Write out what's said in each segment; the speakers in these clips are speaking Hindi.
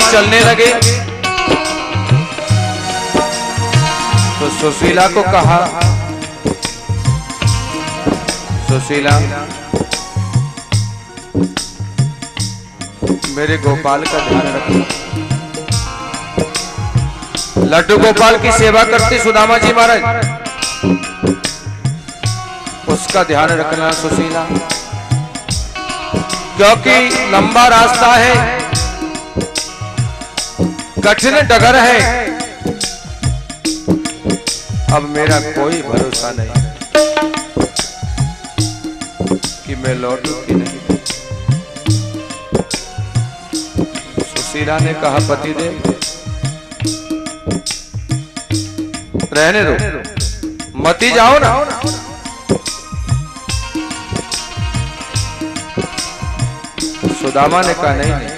चलने लगे तो सुशीला को कहा, सुशीला मेरे गोपाल का ध्यान रखना। लड्डू गोपाल की सेवा करती सुदामा जी महाराज, उसका ध्यान रखना सुशीला, क्योंकि लंबा रास्ता है, कठिन डगर है, अब मेरा कोई भरोसा नहीं कि मैं लौटूं कि नहीं। सुशीला ने कहा, पतिदेव रहने दो, मत ही जाओ ना। सुदामा ने कहा नहीं नहीं।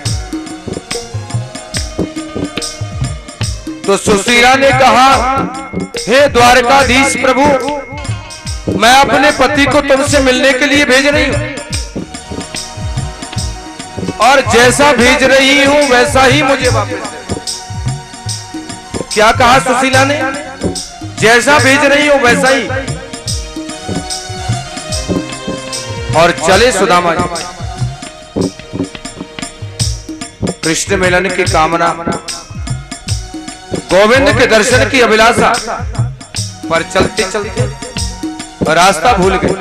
तो सुशीला ने कहा, हे द्वारकाधीश प्रभु, मैं अपने पति को तुमसे मिलने के लिए भेज रही हूं, और जैसा भेज रही हूं वैसा ही मुझे वापस दे। क्या कहा सुशीला ने? जैसा भेज रही हूं वैसा ही। और चले सुदामा जी, कृष्ण मिलन की कामना, गोविंद के दर्शन की अभिलाषा, पर चलते चलते रास्ता भूल गए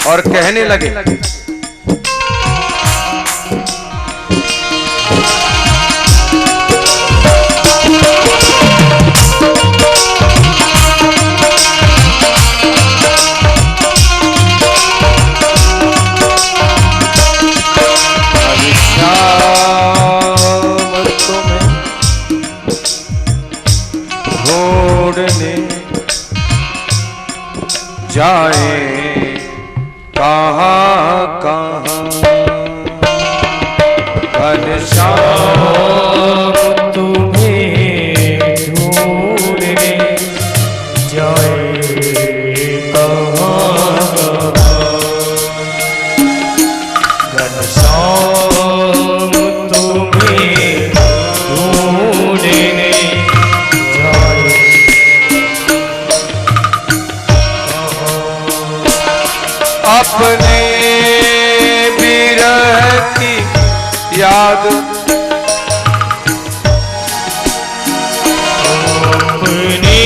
और कहने लगे, जाए कहाँ कहाँ घनश्याम तुम्हें ढूंढने जाए कहाँ घनश्याम तुम्हें ढूंढने जाए। अपने विरह की याद, अपने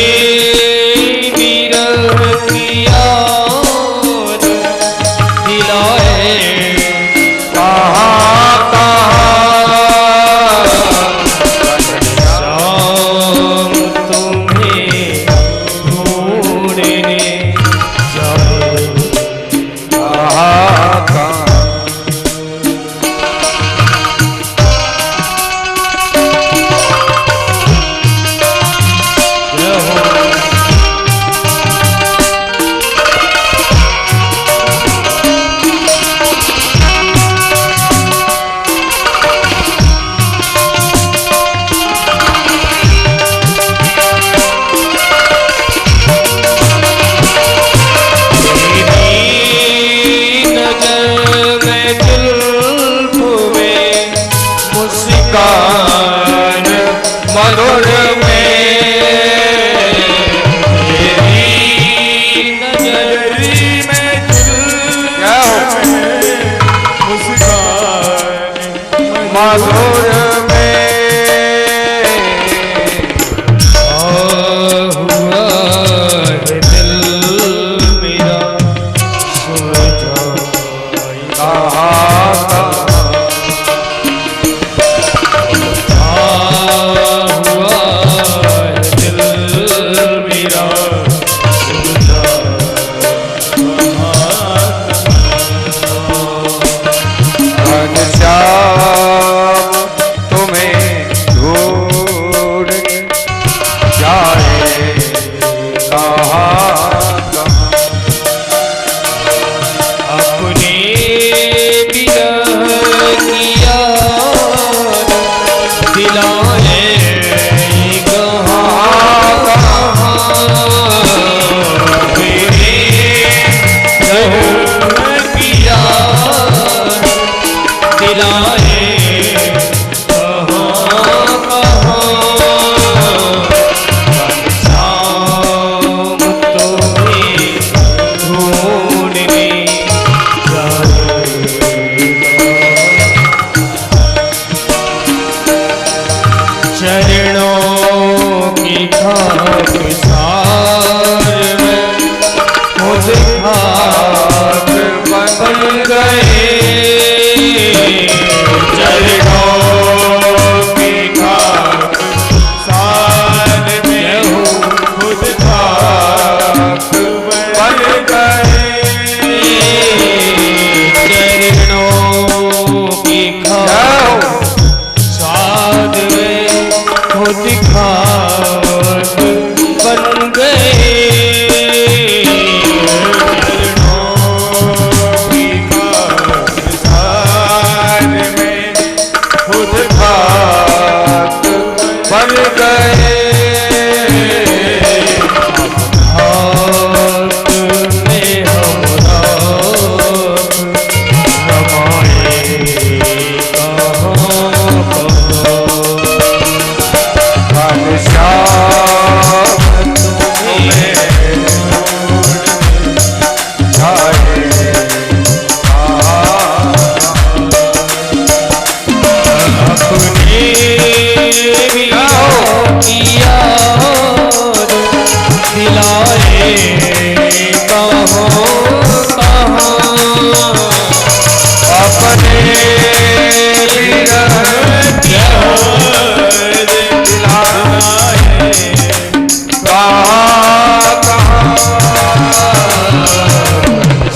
विरह की याद दिलाए कहाँ कहाँ घनश्याम तुम्हें ढूंढने जाए। मधुर में तेरी नजरी में मुस्कान मधुर में हुआ दिल मेरा दिलाए कहो कहाँ अपने विरह दिलाए कहाँ कहाँ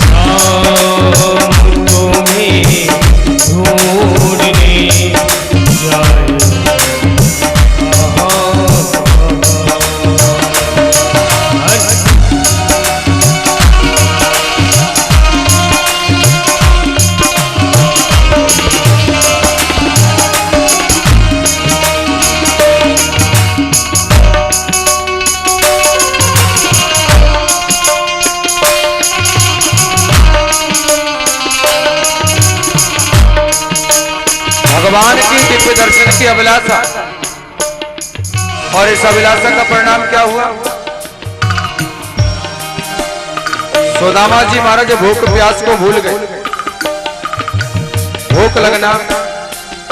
शाम तुम्हें ढूंढने जाए भगवान की दिव्य दर्शन की अभिलाषा, और इस अभिलाषा का परिणाम क्या हुआ? सुदामा जी महाराज भूख प्यास को भूल गए। भूख लगना,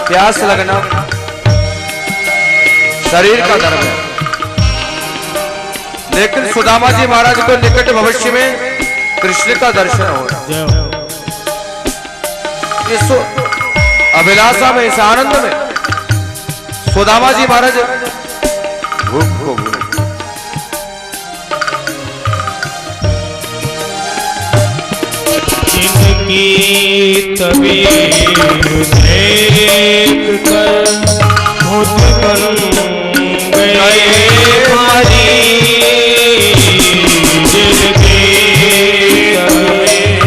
प्यास लगना शरीर का धर्म है, लेकिन सुदामा जी महाराज को निकट भविष्य में कृष्ण का दर्शन हो रहा। अभिलाषा में, इस आनंद में सुदामा जी महाराज भूख को भूल। जिनकी तबीयत देख कर खुद बन गए हमारी, जिनकी तबीयत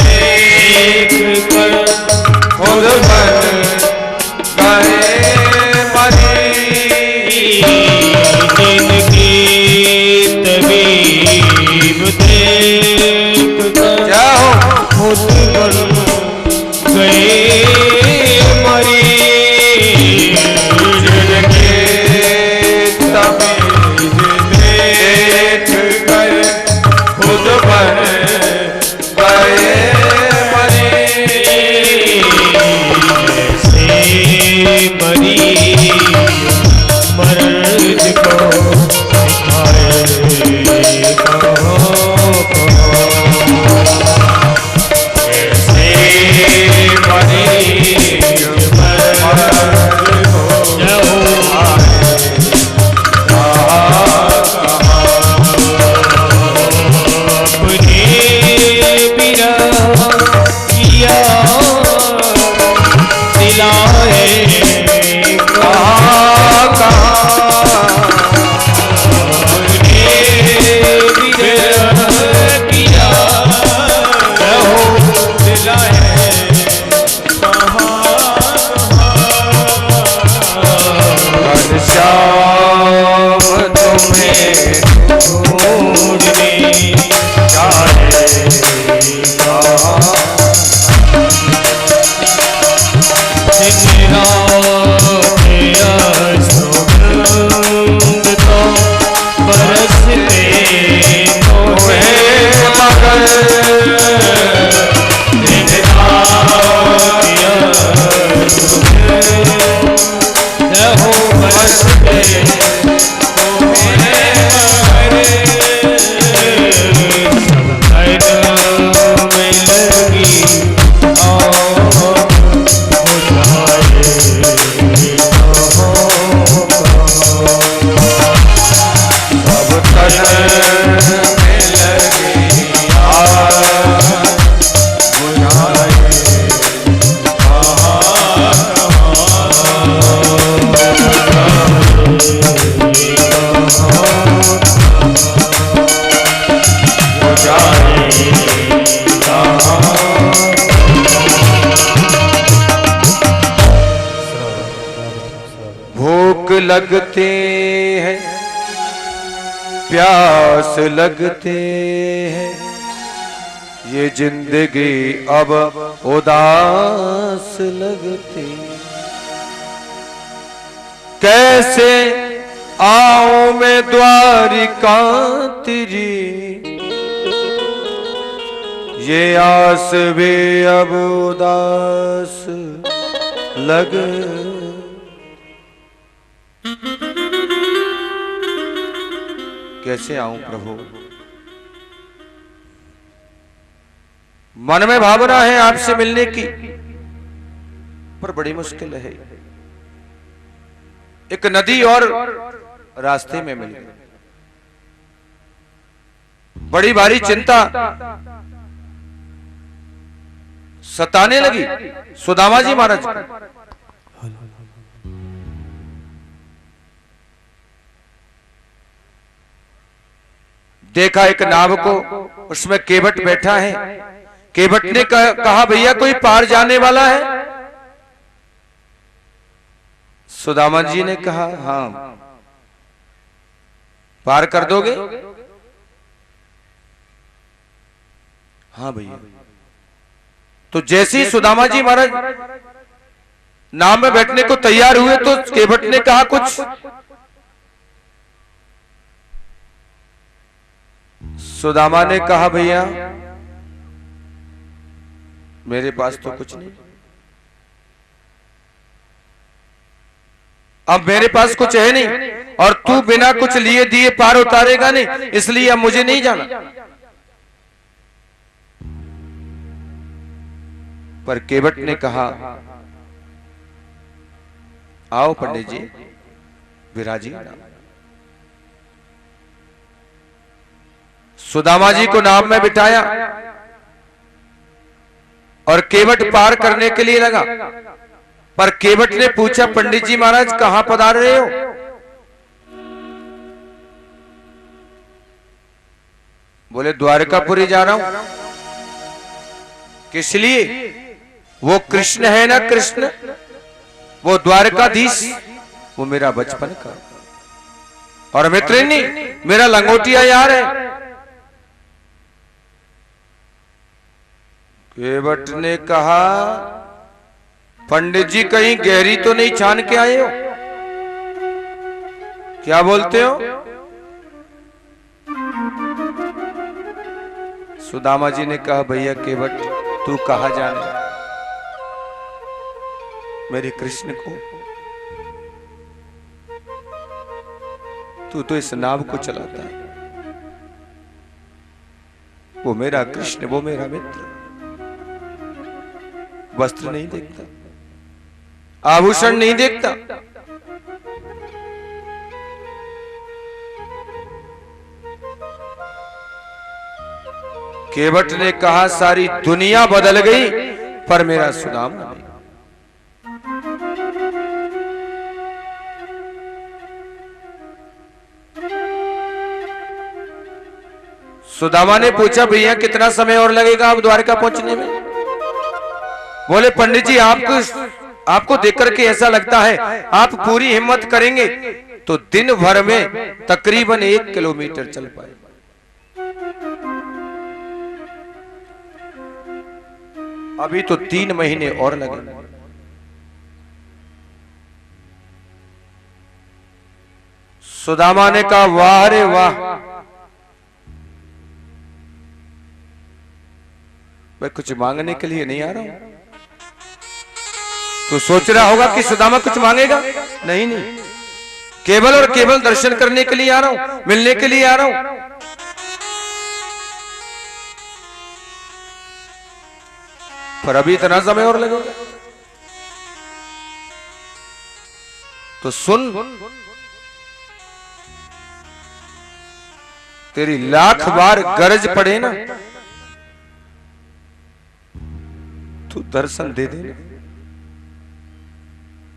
देख कर खुद बन गए मरी, जिनकी तबीब देख कर खुद बन गए मरी, जिनके तबीब देख कर खुद बन गए मरी, मर्द को दिखाए कहो ऐसे मरी मर्द को अपने विरह किया दिलाए कहाँ कहाँ किया दिलाए श्याम तुम्हें ढूंढने जाए कहाँ तो बरसते मगर रहो बरसते भूख लगते हैं, प्यास लगते हैं, ये जिंदगी अब उदास लगती। कैसे आऊं मैं द्वारिका तेरी, ये आस भी अब उदास लग। कैसे आऊं प्रभु, मन में भावना है आपसे मिलने की, पर बड़ी मुश्किल है। एक नदी और रास्ते में मिल गई, बड़ी भारी चिंता सताने लगी सुदामा जी महाराज। देखा एक नाव को, उसमें केवट बैठा है। केवट ने कहा भैया कोई पार जाने वाला है? सुदामा जी ने कहा हाँ। पार कर दोगे? हाँ भैया। तो जैसे ही सुदामा जी महाराज नाव में बैठने को तैयार हुए तो केवट ने कहा कुछ। सुदामा ने कहा भैया मेरे पास तो कुछ नहीं, अब मेरे पास कुछ है नहीं, और तू बिना कुछ लिए दिए पार उतारेगा नहीं, इसलिए अब मुझे नहीं जाना। पर केवट ने कहा आओ पंडित जी विराजिए। सुदामा जी को नाव में बिठाया और केवट पार करने के लिए लगा। पर केवट ने पूछा पंडित जी महाराज कहां पधार रहे हो? बोले द्वारकापुरी जा रहा हूं। किस लिए? वो कृष्ण है ना, कृष्ण वो द्वारकाधीश, वो मेरा बचपन का और मित्रनी मेरा लंगोटिया यार है। केवट ने कहा पंडित जी कहीं गहरी तो नहीं छान के आए हो? क्या बोलते हो? सुदामा जी ने कहा भैया केवट तू कहां जाने, मेरे कृष्ण को, तू तो इस नाव को चलाता है, वो मेरा कृष्ण, वो मेरा मित्र, वस्त्र नहीं देखता, आभूषण नहीं देखता, केवट ने कहा सारी दुनिया बदल गई पर मेरा सुदामा नहीं। सुदामा ने पूछा भैया कितना समय और लगेगा आप द्वारका पहुंचने में? बोले पंडित जी आपको देख करके ऐसा लगता है आप पूरी हिम्मत करेंगे तो दिन भर में तकरीबन 1 किलोमीटर चल पाए। अभी तो 3 महीने और लगेंगे। सुदामा ने कहा वाह रे वाह, मैं कुछ मांगने के लिए नहीं आ रहा हूं। तो सोच रहा होगा कि सुदामा कुछ मांगेगा, नहीं नहीं, केवल और केवल दर्शन करने के लिए आ रहा हूं, मिलने के लिए आ रहा हूं। पर अभी इतना समय और लगेगा। तो सुन, तेरी लाख बार गरज पड़े ना तू दर्शन दे दे,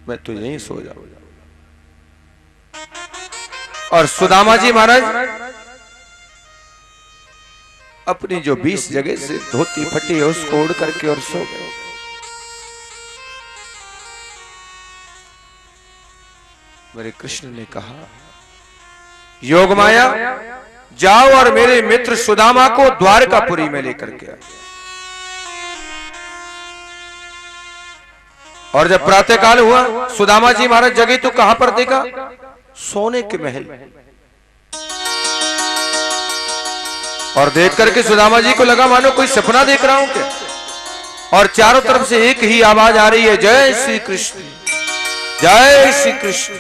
मैं तो यहीं सो जाऊं। और सुदामा जी महाराज अपनी जो 20 जगह से धोती फटी है उसको उड़ करके और सो गए। मेरे कृष्ण ने कहा योगमाया जाओ और मेरे मित्र सुदामा को द्वारकापुरी में लेकर के आओ। और जब प्रातःकाल हुआ सुदामा जी महाराज जगे तो कहां पर देखा? सोने के महल। और देख करके सुदामा जी को लगा मानो कोई सपना देख रहा हूं क्या। और चारों तरफ से एक ही आवाज आ रही है, जय श्री कृष्ण, जय श्री कृष्ण,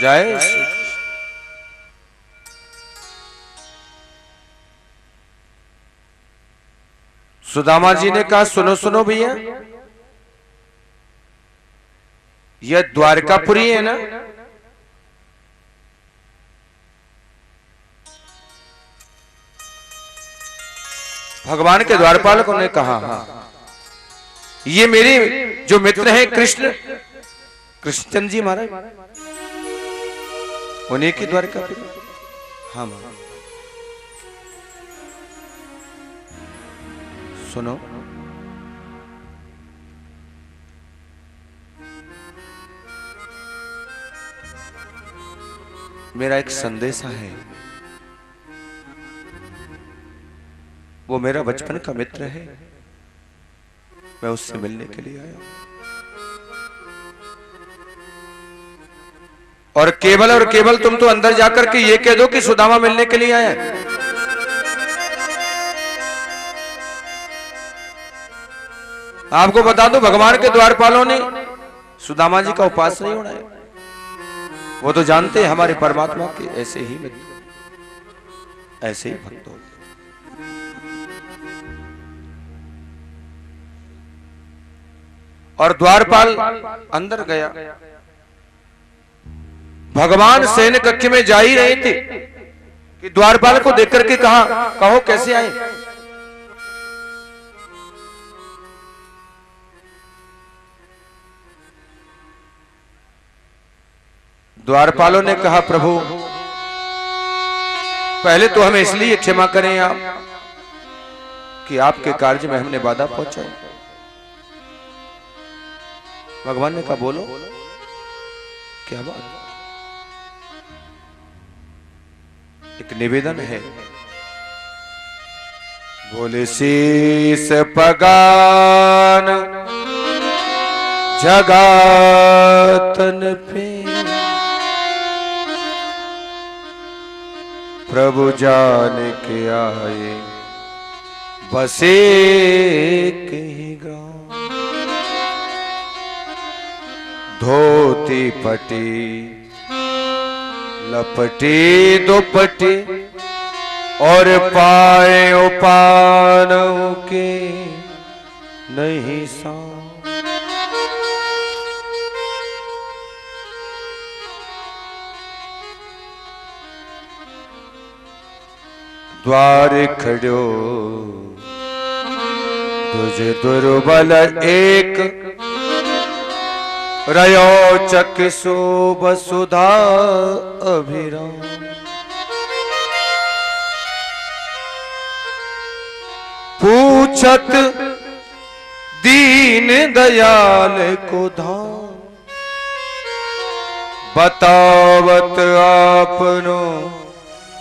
जय श्री कृष्ण। सुदामा जी ने कहा सुनो सुनो भैया, यह द्वारकापुरी है ना? भगवान के द्वारपालकों ने कहा हाँ, ये मेरे जो मित्र हैं कृष्णचंद जी महाराज, उन्हीं की द्वारकापुरी। हाँ महाराज, सुनो, मेरा एक संदेशा है। वो मेरा बचपन का मित्र है, मैं उससे मिलने के लिए आया हूं। और केवल तुम तो अंदर जाकर के ये कह दो कि सुदामा मिलने के लिए आया है। आपको बता दो, भगवान के द्वारपालों ने सुदामा जी का उपवास नहीं उड़ाया। वो तो जानते हैं हमारे परमात्मा के ऐसे ही मित्र, ऐसे ही भक्त होते। और द्वारपाल अंदर गया। भगवान शयन कक्ष में जा ही रहे थे कि द्वारपाल को देख करके कहा, कहो कैसे आए? द्वारपालों ने कहा, प्रभु पहले तो हमें इसलिए क्षमा करें आप कि आपके कार्य में हमने बाधा पहुंचाई। भगवान ने कहा, बोलो क्या बात? एक निवेदन है। बोले शीस पगान जगातन पे, प्रभु जान के आए बसे कहीं गाँव। धोती पटी लपटी दुपटी और पाए उपानों के नहीं सा। द्वार खड़ो तुझे दुर्बल एक, रयो चक सो वसुधा अभिराम। पूछत दीन दयाल को धाम, बतावत आपनो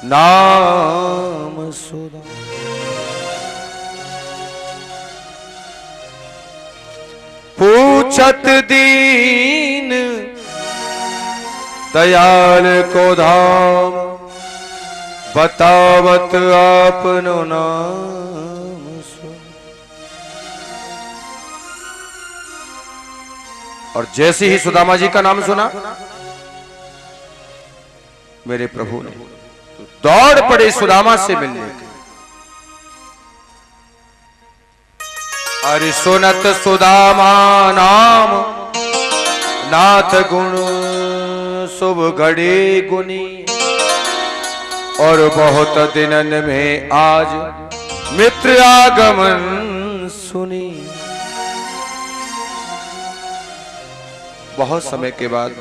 नाम सुधा। पूछत दीन दयाल को धाम, बतावत आपनो नाम सुधा। और जैसे ही सुदामा जी का नाम सुना, मेरे प्रभु ने दौड़ पड़े सुदामा से मिलने के। अरे सुनत सुदामा नाम नाथ गुण, शुभ घड़े गुनी। और बहुत दिनन में आज मित्र आगमन सुनी। बहुत समय के बाद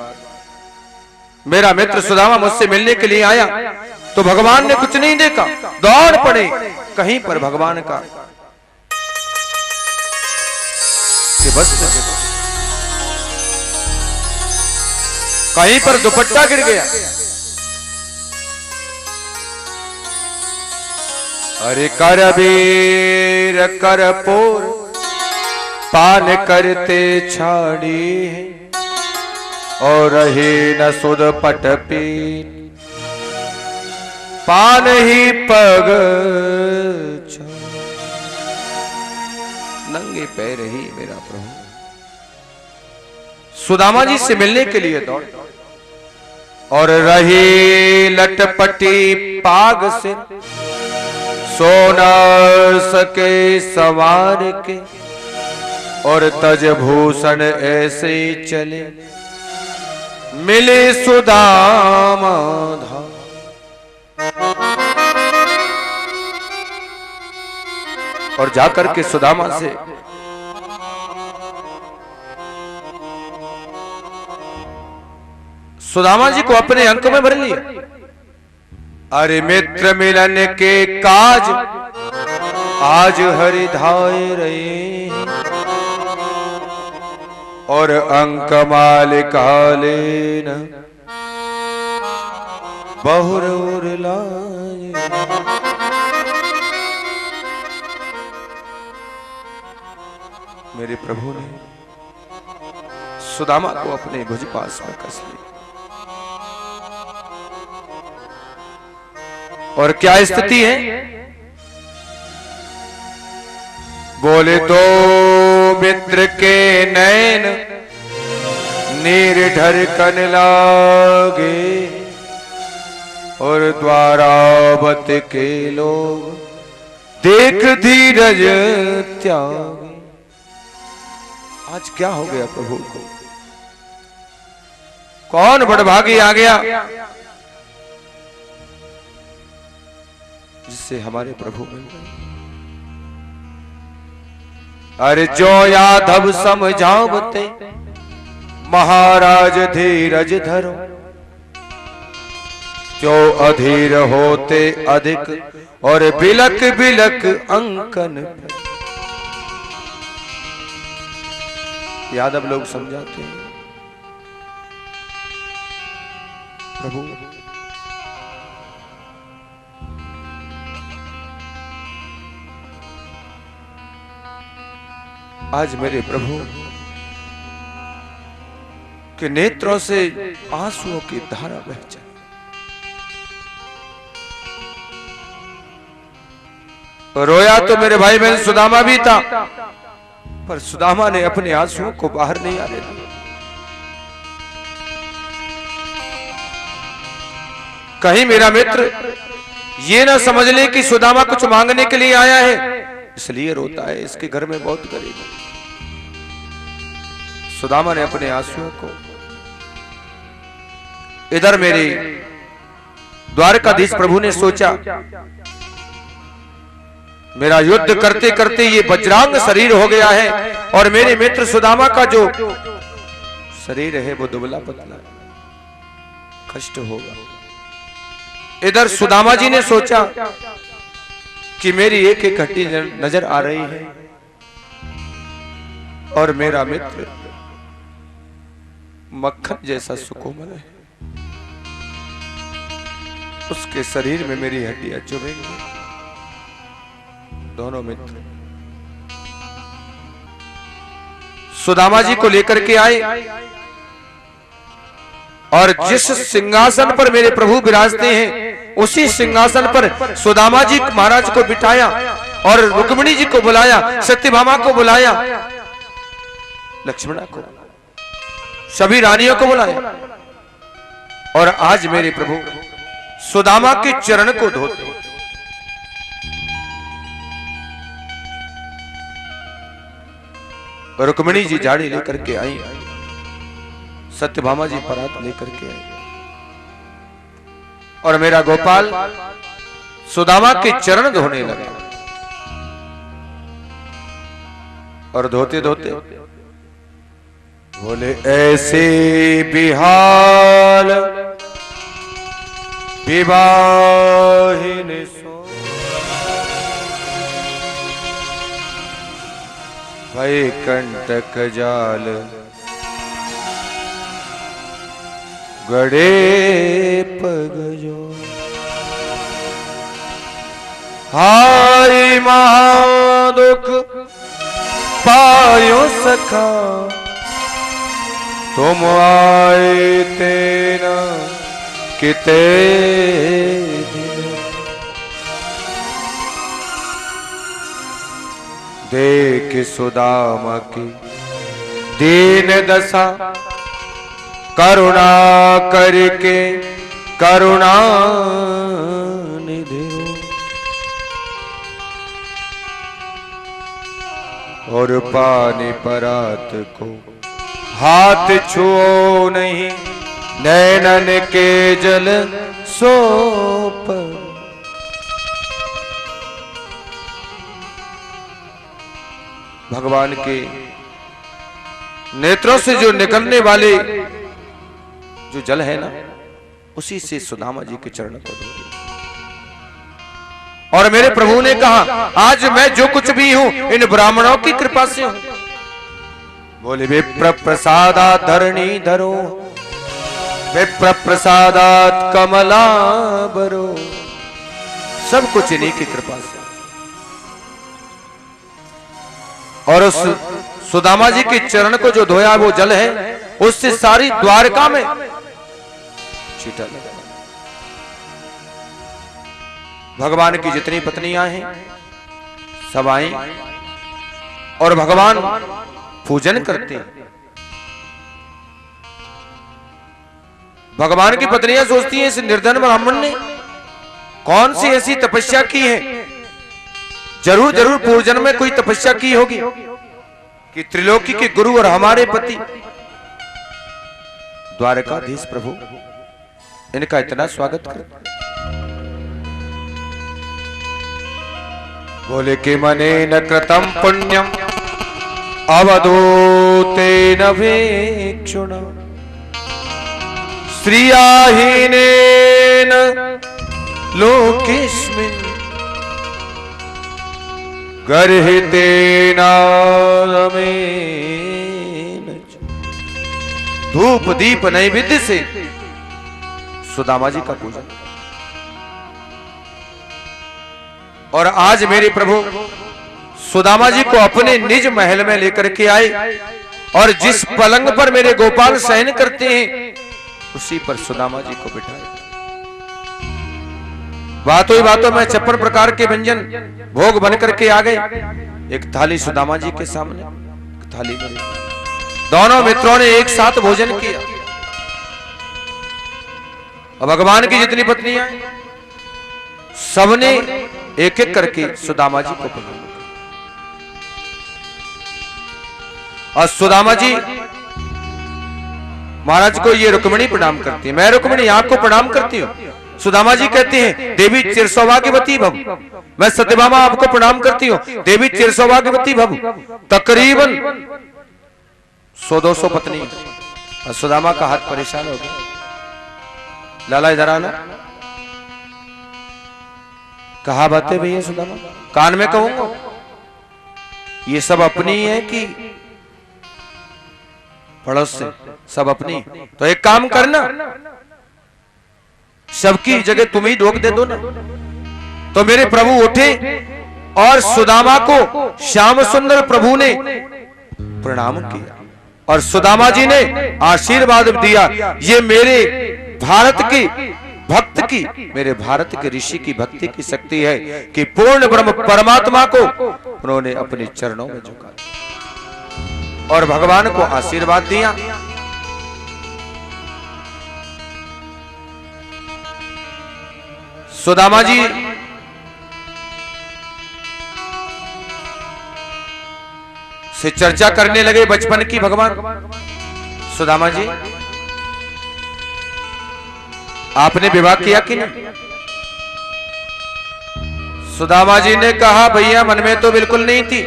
मेरा मित्र सुदामा मुझसे मिलने के लिए आया, तो भगवान ने कुछ नहीं देखा, दौड़ पड़े। कहीं पर भगवान का कहीं पर दुपट्टा गिर गया। अरे करबीर करपोर पान करते छाड़ी है, और रहे न सुध पट पीन पान ही पग। नंगे पैर ही मेरा प्रभु सुदामा जी से मिलने के लिए दौड़, और रही लटपटी पाग से सो न सके सवार के, और तज भूषण ऐसे चले, मिले सुदामा धाम। और जाकर के सुदामा से सुदामा जी को अपने अंक में भर लिया। अरे मित्र मिलन के काज आज हरिधाय रहे, और अंक माल काले न बहुर लाए। मेरे प्रभु ने सुदामा को अपने भुज पास में कस लिया। और क्या स्थिति है? बोले तो मित्र के नैन नीर ढरकन लागे, और द्वारावत के लोग देख धीरज त्यागे। आज क्या हो गया प्रभु को? कौन बड़भागी आ गया जिससे हमारे प्रभु मिल गए? अरे जो यादव समझावते, महाराज धीरज धरो, जो अधीर होते अधिक, और बिलक बिलक अंकन। यादव लोग समझाते हैं प्रभु, आज मेरे प्रभु के नेत्रों से आंसुओं की धारा बह जाए। रोया तो मेरे भाई बहन सुदामा भी था, पर सुदामा ने अपने आंसुओं को बाहर नहीं आने दिया। कहीं मेरा मित्र ये ना समझ ले कि सुदामा कुछ मांगने के लिए आया है इसलिए रोता है, इसके घर में बहुत गरीब है। सुदामा ने अपने आंसुओं को, इधर मेरे द्वारकाधीश प्रभु ने सोचा मेरा युद्ध करते करते ये वज्रांग शरीर हो गया है, और मेरे मित्र सुदामा का जो शरीर है वो दुबला पतला, कष्ट होगा। इधर सुदामा जी ने सोचा कि मेरी एक एक हड्डी नजर आ रही है, और मेरा मित्र मक्खन जैसा सुकोमल है, उसके शरीर में मेरी हड्डियां चुभेंगी। दोनों मित्र सुदामा जी को लेकर के आए, और जिस सिंहासन पर मेरे प्रभु विराजते हैं उसी सिंहासन पर सुदामा जी महाराज को बिठाया, और रुक्मिणी जी को बुलाया, सत्यभामा को बुलाया, लक्ष्मणा को, सभी रानियों को बुलाया, और आज मेरे प्रभु सुदामा के चरण को धोते। रुक्मिणी जी झाड़ी लेकर के आई, सत्यभामा जी परात लेकर के आई, और मेरा गोपाल सुदामा के चरण धोने लगा। और धोते धोते बोले ऐसे बिहाल विवाहिन सो, भय कंटक जाल गड़े पगजो, हाय महादुख पायो सखा, तुम आए तेना किते दिन, देख सुदामा की दीन दशा, करुणा करके करुणा निधि, और पानी परात को हाथ छुओ नहीं, नैनन के जल सोप। भगवान के नेत्रों से जो निकलने वाले जो जल है ना, उसी से सुदामा जी के चरण को धो। और मेरे प्रभु ने कहा आज मैं जो कुछ भी हूं इन ब्राह्मणों की कृपा से हूं। बोले विप्र प्रसादात धरणी धरो, विप्र प्रसादात कमला बरो, सब कुछ इन्हीं की कृपा से। और उस सुदामा जी के चरण को जो धोया वो जल है, उससे सारी द्वारका में छींटा लगा। भगवान की जितनी पत्नियां हैं सब आई और भगवान पूजन करते हैं। भगवान की पत्नियां सोचती हैं इस निर्धन ब्राह्मण ने कौन सी ऐसी तपस्या की है, जरूर जरूर पूर्वजन्म में कोई तपस्या की होगी कि त्रिलोकी के गुरु और हमारे पति द्वारकाधीश प्रभु इनका इतना स्वागत कर। बोले कि मने न कृतम पुण्यम अवधूतेन वेक्षुण, श्रियाहीनेन लोकेस्मिन् गर्हितेन रमेण। धूप दीप नैवेद्य से सुदामा जी का पूजन। और आज मेरे प्रभु सुदामा जी को अपने निज महल में लेकर के आए और जिस पलंग पर मेरे गोपाल शयन करते हैं उसी पर सुदामा जी को बिठाए। बातों ही बातों में 56 प्रकार के व्यंजन भोग बन करके आ गए। एक थाली सुदामा जी के सामने, एक थाली में दोनों मित्रों ने एक साथ भोजन किया। और भगवान की जितनी पत्नियां सबने एक एक करके सुदामा जी को प्रणाम किया। और सुदामा जी महाराज को ये रुक्मिणी प्रणाम करती है। मैं रुक्मिणी आपको प्रणाम करती हूँ। सुदामा जी कहते हैं देवी चिरसौभाग्यवती भव। मैं सत्यभामा आपको प्रणाम करती हूँ, देवी चिरसौभाग्यवती भव। तकरीबन 100-200 पत्नी। और सुदामा का हाथ परेशान हो गया। लाला इधर आना। कहा बातें भैया सुदामा, कान में कहूंगा ये सब अपनी है कि पड़ोस से? सब अपनी। तो एक काम करना, सबकी जगह तुम ही रोक दे दो ना। तो मेरे प्रभु उठे और सुदामा को श्याम सुंदर प्रभु ने प्रणाम किया और सुदामा जी ने आशीर्वाद दिया। ये मेरे भारत की भक्त की, मेरे भारत के ऋषि की भक्ति की शक्ति है कि पूर्ण ब्रह्म परमात्मा को उन्होंने अपने चरणों में झुका और भगवान को आशीर्वाद दिया। सुदामा जी से चर्चा करने लगे बचपन की। भगवान सुदामा जी आपने विवाह किया कि नहीं? सुदामा जी ने कहा भैया मन में तो बिल्कुल नहीं थी,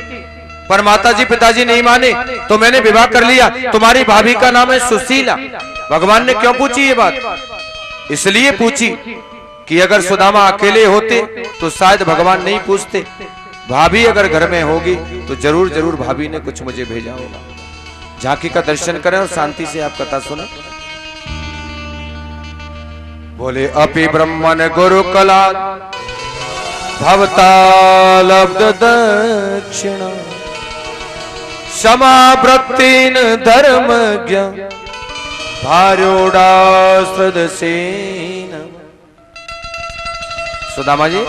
पर माताजी पिताजी नहीं माने तो मैंने विवाह कर लिया। तुम्हारी भाभी का नाम है सुशीला। भगवान ने क्यों पूछी ये बात? इसलिए पूछी कि अगर सुदामा अकेले होते तो शायद भगवान नहीं पूछते। भाभी अगर घर में होगी तो जरूर जरूर भाभी ने कुछ मुझे भेजा होगा। झांकी का दर्शन करें और शांति से आप कथा सुने। बोले अपि ब्रह्मन गुरुकला भवतालब्ध दक्षिणा क्षमावृत्तिन धर्मज्ञ भार्योडास्त्रदसेन। सुदामा जी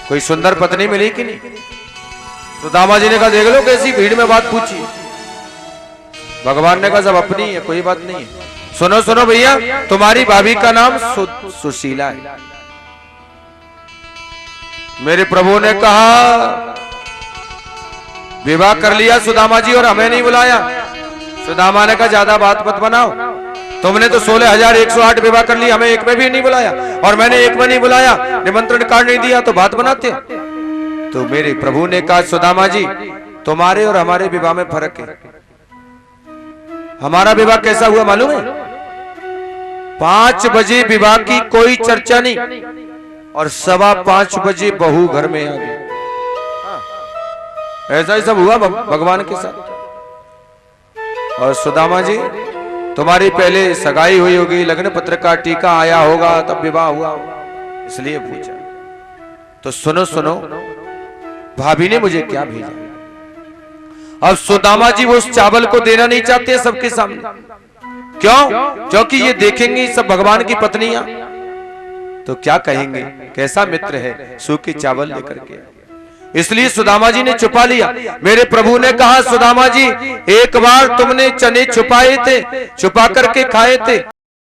कोई सुंदर पत्नी मिली कि नहीं? सुदामा जी ने कहा देख लो कैसी भीड़ में बात पूछी। भगवान ने कहा सब अपनी है, कोई बात नहीं है। सुनो सुनो भैया, तुम्हारी भाभी का नाम सुशीला है। मेरे प्रभु ने कहा विवाह कर लिया सुदामा जी और हमें नहीं बुलाया। सुदामा ने कहा ज्यादा बात मत बनाओ, तुमने तो 16,108 विवाह कर लिया, हमें एक में भी नहीं बुलाया, और मैंने एक में नहीं बुलाया, निमंत्रण कार्ड नहीं दिया, तो बात बनाते हो। तो मेरे प्रभु ने कहा सुदामा जी तुम्हारे और हमारे विवाह में फर्क है। हमारा विवाह कैसा हुआ मालूम है? 5 बजे विवाह की कोई चर्चा नहीं और 5:15 बजे बहू घर में आ गई। ऐसा ही सब हुआ भगवान के साथ। और सुदामा जी तुम्हारी पहले सगाई हुई होगी, लग्न पत्र का टीका आया होगा, तब विवाह हुआ होगा, इसलिए पूछा। तो सुनो सुनो भाभी ने मुझे क्या भेजा। अब सुदामा जी वो उस चावल को देना नहीं चाहते सबके सामने। क्यों? क्योंकि ये देखेंगे सब भगवान की पत्नियां तो क्या कहेंगे, कैसा मित्र है सूखे चावल लेकर के। इसलिए सुदामा जी ने छुपा लिया। मेरे प्रभु ने कहा सुदामा जी एक बार तुमने चने छुपाए थे, छुपा करके खाए थे,